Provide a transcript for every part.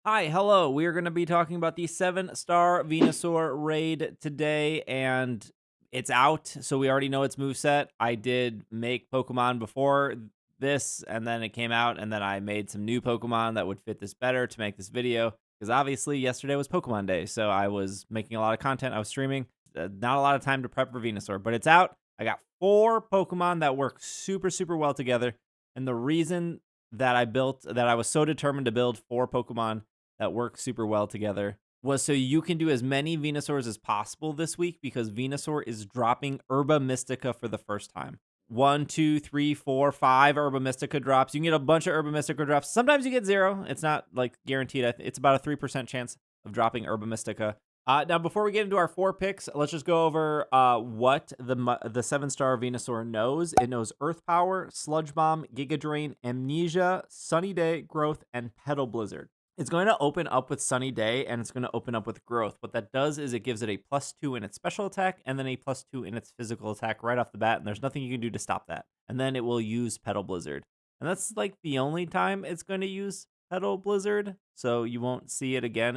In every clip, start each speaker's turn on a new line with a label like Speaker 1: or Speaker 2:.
Speaker 1: Hi, hello. We are going to be talking about the 7-star Venusaur raid today, and it's out, so we already know its moveset. I did make Pokemon before this, and then it came out, and then I made some new Pokemon that would fit this better to make this video, because obviously yesterday was Pokemon Day, so I was making a lot of content. I was streaming. Not a lot of time to prep for Venusaur, but it's out. I got 4 Pokemon that work super, super well together, and the reason that I was so determined to build 4 Pokemon that work super well together was so you can do as many Venusaurs as possible this week because Venusaur is dropping Herba Mystica for the first time. 1, 2, 3, 4, 5 Herba Mystica drops. You can get a bunch of Herba Mystica drops. Sometimes you get 0. It's not like guaranteed. It's about a 3% chance of dropping Herba Mystica. Now, before we get into our 4 picks, let's just go over what the 7-star Venusaur knows. It knows Earth Power, Sludge Bomb, Giga Drain, Amnesia, Sunny Day, Growth, and Petal Blizzard. It's going to open up with Sunny Day, and it's going to open up with Growth. What that does is it gives it a +2 in its special attack, and then a +2 in its physical attack right off the bat, and there's nothing you can do to stop that. And then it will use Petal Blizzard. And that's like the only time it's going to use Petal Blizzard, so you won't see it again.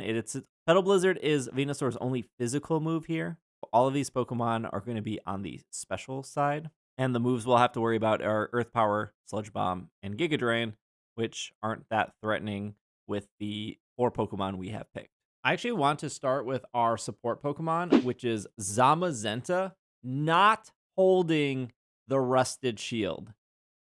Speaker 1: Petal Blizzard is Venusaur's only physical move here. All of these Pokemon are going to be on the special side, and the moves we'll have to worry about are Earth Power, Sludge Bomb, and Giga Drain, which aren't that threatening with the 4 Pokemon we have picked. I actually want to start with our support Pokemon, which is Zamazenta, not holding the Rusted Shield.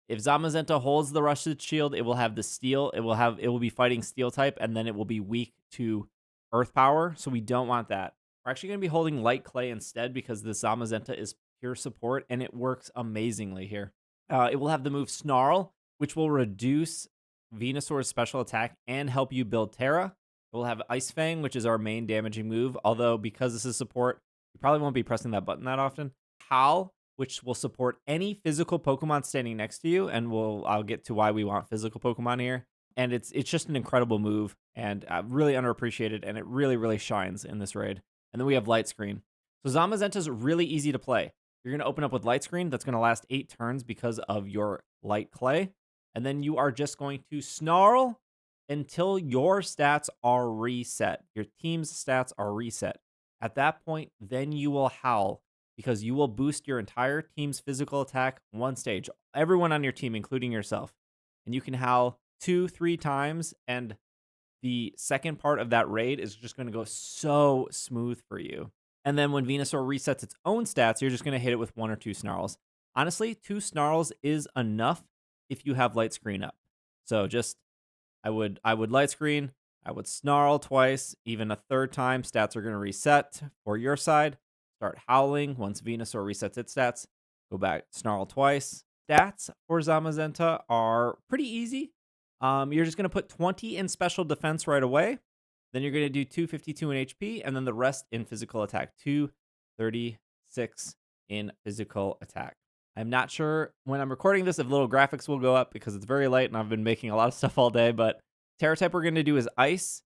Speaker 1: If Zamazenta holds the Rusted Shield, it will have the Steel. It will be fighting Steel type, and then it will be weak to Earth Power, so we don't want that. We're actually going to be holding Light Clay instead because the Zamazenta is pure support, and it works amazingly here. It will have the move Snarl, which will reduce Venusaur's special attack and help you build Tera. We'll have Ice Fang, which is our main damaging move, although because this is support, you probably won't be pressing that button that often. Howl, which will support any physical Pokemon standing next to you, and I'll get to why we want physical Pokemon here. And it's just an incredible move, and really underappreciated, and it really, really shines in this raid. And then we have Light Screen. So Zamazenta is really easy to play. You're going to open up with Light Screen. That's going to last 8 turns because of your Light Clay. And then you are just going to Snarl until your stats are reset. Your team's stats are reset. At that point, then you will Howl because you will boost your entire team's physical attack 1 stage. Everyone on your team, including yourself. And you can Howl 2-3 times, and the second part of that raid is just going to go so smooth for you. And then when Venusaur resets its own stats, you're just going to hit it with 1 or 2 Snarls. Honestly, 2 Snarls is enough if you have Light Screen up. So I would Light Screen, I would Snarl twice, even a 3rd time. Stats are going to reset for your side. Start howling once Venusaur resets its stats. Go back, Snarl twice. Stats for Zamazenta are pretty easy. You're just going to put 20 in special defense right away. Then you're going to do 252 in HP, and then the rest in physical attack. 236 in physical attack. I'm not sure when I'm recording this if little graphics will go up because it's very late and I've been making a lot of stuff all day, but Terra type we're going to do is Ice.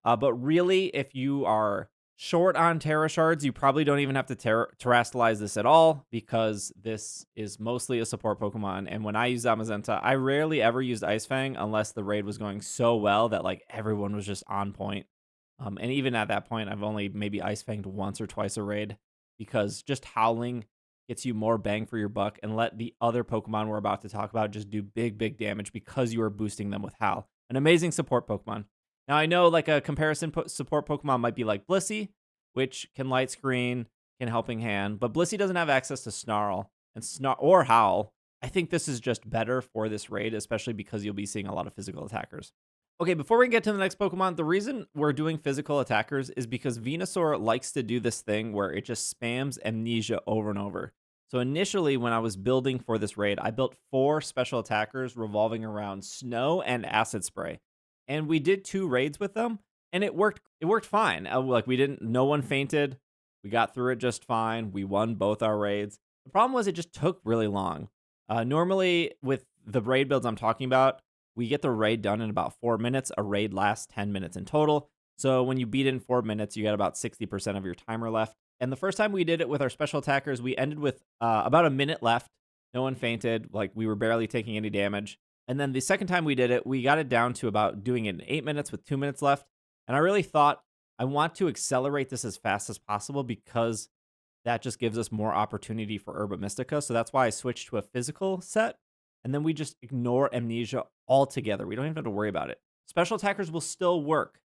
Speaker 1: But really, if you are short on Terra Shards, you probably don't even have to Terrastalize this at all because this is mostly a support Pokemon. And when I use Zamazenta, I rarely ever used Ice Fang unless the raid was going so well that like everyone was just on point. And even at that point, I've only maybe Ice Fanged once or twice a raid because just howling gets you more bang for your buck, and let the other Pokemon we're about to talk about just do big, big damage because you are boosting them with Howl. An amazing support Pokemon. Now, I know like a comparison support Pokemon might be like Blissey, which can Light Screen, can Helping Hand, but Blissey doesn't have access to Snarl or Howl. I think this is just better for this raid, especially because you'll be seeing a lot of physical attackers. Okay, before we get to the next Pokemon, the reason we're doing physical attackers is because Venusaur likes to do this thing where it just spams Amnesia over and over. So initially, when I was building for this raid, I built 4 special attackers revolving around Snow and Acid Spray. And we did 2 raids with them, and it worked fine. No one fainted. We got through it just fine. We won both our raids. The problem was it just took really long. Normally, with the raid builds I'm talking about, we get the raid done in about 4 minutes. A raid lasts 10 minutes in total. So when you beat it in 4 minutes, you got about 60% of your timer left. And the first time we did it with our special attackers, we ended with about a minute left. No one fainted. Like, we were barely taking any damage. And then the second time we did it, we got it down to about doing it in 8 minutes with 2 minutes left. And I really thought I want to accelerate this as fast as possible because that just gives us more opportunity for Herba Mystica. So that's why I switched to a physical set. And then we just ignore Amnesia altogether. We don't even have to worry about it. Special attackers will still work,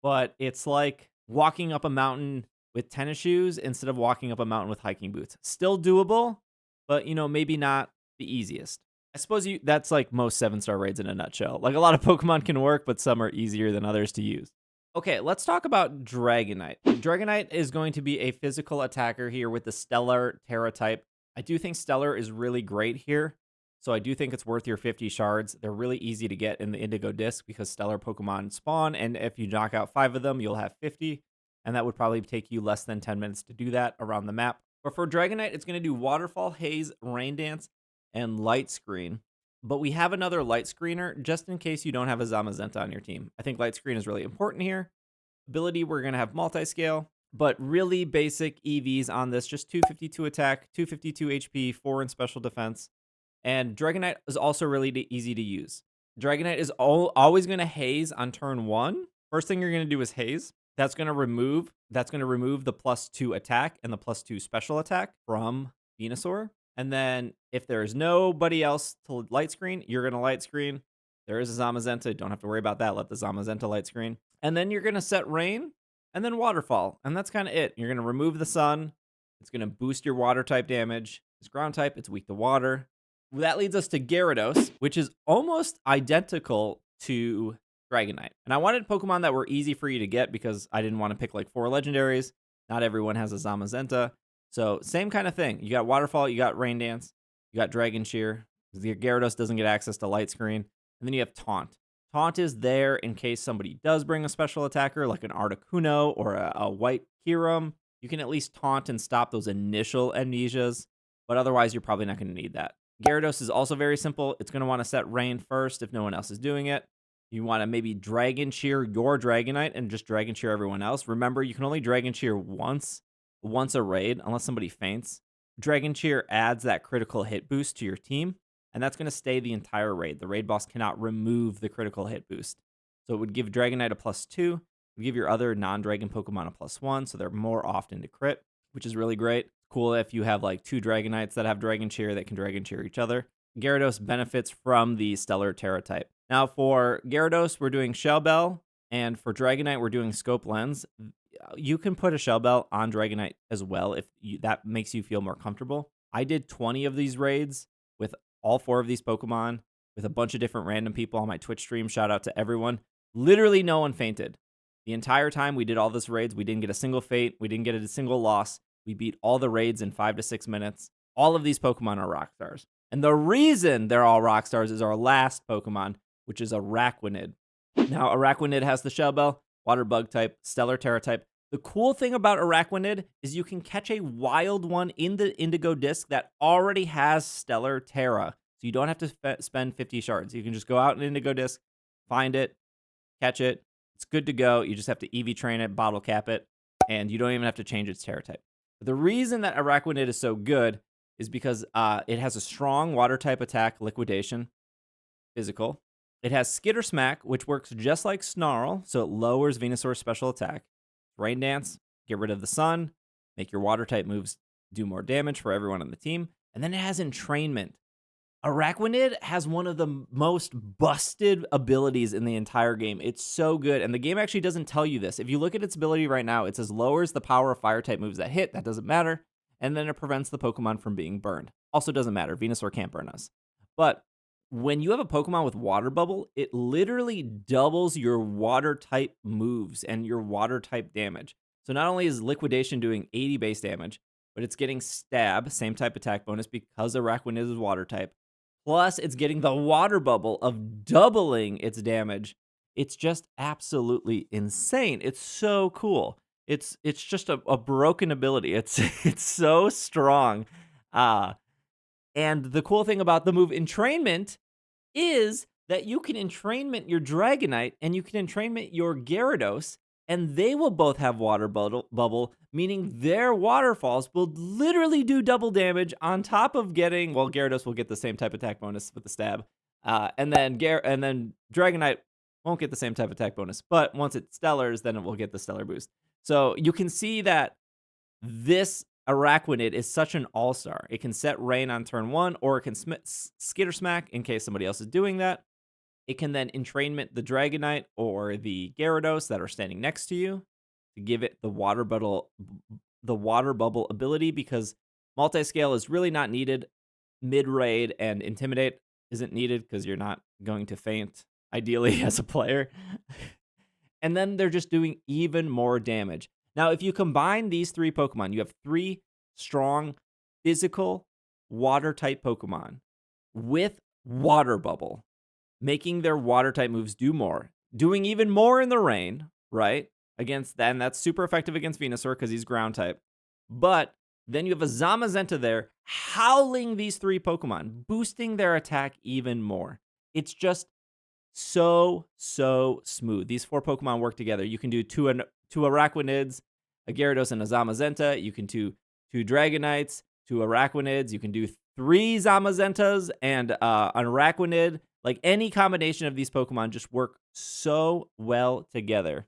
Speaker 1: but it's like walking up a mountain with tennis shoes instead of walking up a mountain with hiking boots. Still doable, but maybe not the easiest. I suppose that's like most 7-star raids in a nutshell. Like a lot of Pokemon can work, but some are easier than others to use. Okay, let's talk about Dragonite. Dragonite is going to be a physical attacker here with the Stellar Tera type. I do think Stellar is really great here, so I do think it's worth your 50 shards. They're really easy to get in the Indigo Disc because Stellar Pokemon spawn, and if you knock out 5 of them, you'll have 50, and that would probably take you less than 10 minutes to do that around the map. But for Dragonite, it's going to do Waterfall, Haze, Rain Dance, and Light Screen. But we have another Light Screener just in case you don't have a Zamazenta on your team. I think Light Screen is really important here. Ability, we're going to have Multi-Scale, but really basic EVs on this. Just 252 attack, 252 HP, 4 in special defense. And Dragonite is also really easy to use. Dragonite is always going to Haze on turn 1. First thing you're going to do is Haze. That's going to remove the +2 attack and the +2 special attack from Venusaur. And then if there's nobody else to light screen, you're going to light screen. There is a Zamazenta. Don't have to worry about that. Let the Zamazenta light screen. And then you're going to set Rain and then Waterfall. And that's kind of it. You're going to remove the Sun. It's going to boost your water type damage. It's ground type. It's weak to water. That leads us to Gyarados, which is almost identical to Dragonite. And I wanted Pokemon that were easy for you to get because I didn't want to pick like 4 legendaries. Not everyone has a Zamazenta. So same kind of thing. You got Waterfall, you got Rain Dance, you got Dragon Cheer. The Gyarados doesn't get access to Light Screen. And then you have Taunt. Taunt is there in case somebody does bring a special attacker like an Articuno or a White Kyurem. You can at least taunt and stop those initial amnesias, but otherwise you're probably not going to need that. Gyarados is also very simple. It's going to want to set Rain first if no one else is doing it. You want to maybe Dragon Cheer your Dragonite and just Dragon Cheer everyone else. Remember, you can only Dragon Cheer once a raid unless somebody faints. Dragon Cheer adds that critical hit boost to your team, and that's going to stay the entire raid. The raid boss cannot remove the critical hit boost. So it would give Dragonite a +2. It would give your other non-Dragon Pokemon a +1, so they're more often to crit, which is really great. Cool if you have like 2 Dragonites that have Dragon Cheer that can Dragon Cheer each other. Gyarados benefits from the Stellar Tera type. Now for Gyarados, we're doing Shell Bell, and for Dragonite, we're doing Scope Lens. You can put a Shell Bell on Dragonite as well if that makes you feel more comfortable. I did 20 of these raids with all 4 of these Pokemon with a bunch of different random people on my Twitch stream. Shout out to everyone. Literally no one fainted. The entire time we did all this raids, we didn't get a single faint. We didn't get a single loss. We beat all the raids in 5 to 6 minutes. All of these Pokemon are rock stars. And the reason they're all rock stars is our last Pokemon, which is Araquanid. Now, Araquanid has the Shell Bell, Water Bug type, Stellar Tera type. The cool thing about Araquanid is you can catch a wild one in the Indigo Disc that already has Stellar Tera. So you don't have to spend 50 shards. You can just go out in Indigo Disc, find it, catch it. It's good to go. You just have to EV train it, bottle cap it, and you don't even have to change its Tera type. But the reason that Araquanid is so good is because it has a strong water type attack, Liquidation, physical. It has Skitter Smack, which works just like Snarl, so it lowers Venusaur's special attack. Rain Dance, get rid of the sun, make your water type moves do more damage for everyone on the team. And then it has Entrainment. Araquanid has one of the most busted abilities in the entire game. It's so good, and the game actually doesn't tell you this. If you look at its ability right now, it says lowers the power of fire type moves that hit. That doesn't matter. And then it prevents the Pokemon from being burned. Also doesn't matter. Venusaur can't burn us. But when you have a Pokemon with Water Bubble, it literally doubles your water type moves and your water type damage. So not only is Liquidation doing 80 base damage, but it's getting Stab, same type attack bonus because Araquanid is water type. Plus, it's getting the Water Bubble of doubling its damage. It's just absolutely insane. It's so cool. It's just a broken ability. It's so strong. And the cool thing about the move Entrainment is that you can Entrainment your Dragonite and you can Entrainment your Gyarados, and they will both have Water Bubble, meaning their waterfalls will literally do double damage on top of getting, well, Gyarados will get the same type attack bonus with the Stab. And then Dragonite won't get the same type of attack bonus. But once it stellars, then it will get the stellar boost. So you can see that this Araquanid is such an all-star. It can set rain on turn 1, or it can skitter smack in case somebody else is doing that. It can then entrainment the Dragonite or the Gyarados that are standing next to you to give it the water bubble ability, because multi-scale is really not needed. Mid-raid and intimidate isn't needed because you're not going to faint, ideally, as a player. And then they're just doing even more damage. Now, if you combine these 3 Pokemon, you have 3 strong, physical, water-type Pokemon with Water Bubble, making their water-type moves do more, doing even more in the rain, right? Against that, and that's super effective against Venusaur because he's ground-type. But then you have a Zamazenta there howling these 3 Pokemon, boosting their attack even more. It's just so smooth. These 4 Pokemon work together. You can do 2 Araquanids, a Gyarados, and a Zamazenta. You can do 2 Dragonites, 2 Araquanids. You can do 3 Zamazentas and an Araquanid. Like, any combination of these Pokemon just work so well together.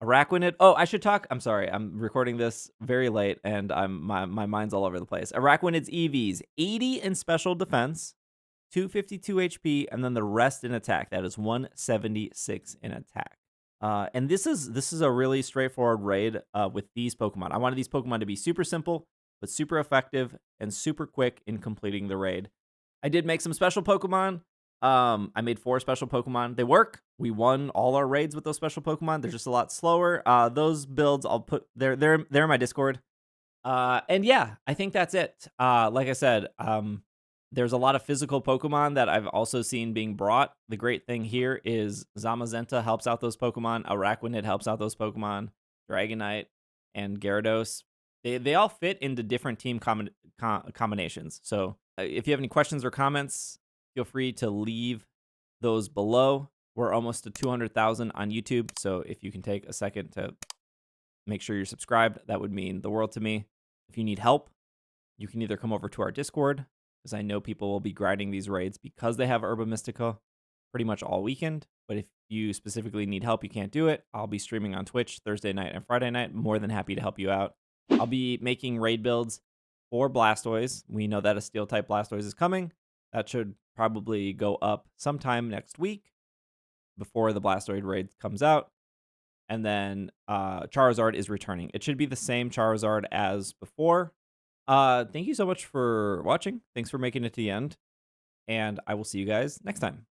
Speaker 1: Araquanid. Oh, I should talk. I'm sorry. I'm recording this very late, and my mind's all over the place. Araquanid's EVs: 80 in special defense, 252 HP, and then the rest in attack. That is 176 in attack. And this is a really straightforward raid with these Pokemon. I wanted these Pokemon to be super simple, but super effective and super quick in completing the raid. I did make some special Pokemon. I made 4 special Pokemon. They work. We won all our raids with those special Pokemon. They're just a lot slower. Those builds I'll put they're in my Discord. And yeah, I think that's it. Like I said, there's a lot of physical Pokemon that I've also seen being brought. The great thing here is Zamazenta helps out those Pokemon. Araquanid helps out those Pokemon. Dragonite and Gyarados. They all fit into different team combinations. So if you have any questions or comments, feel free to leave those below. We're almost to 200,000 on YouTube, so if you can take a second to make sure you're subscribed, that would mean the world to me. If you need help, you can either come over to our Discord, because I know people will be grinding these raids because they have Herba Mystica pretty much all weekend. But if you specifically need help, you can't do it, I'll be streaming on Twitch Thursday night and Friday night. More than happy to help you out. I'll be making raid builds for Blastoise. We know that a Steel-type Blastoise is coming. That should probably go up sometime next week before the Blastoid raid comes out. And then Charizard is returning. It should be the same Charizard as before. Thank you so much for watching. Thanks for making it to the end. And I will see you guys next time.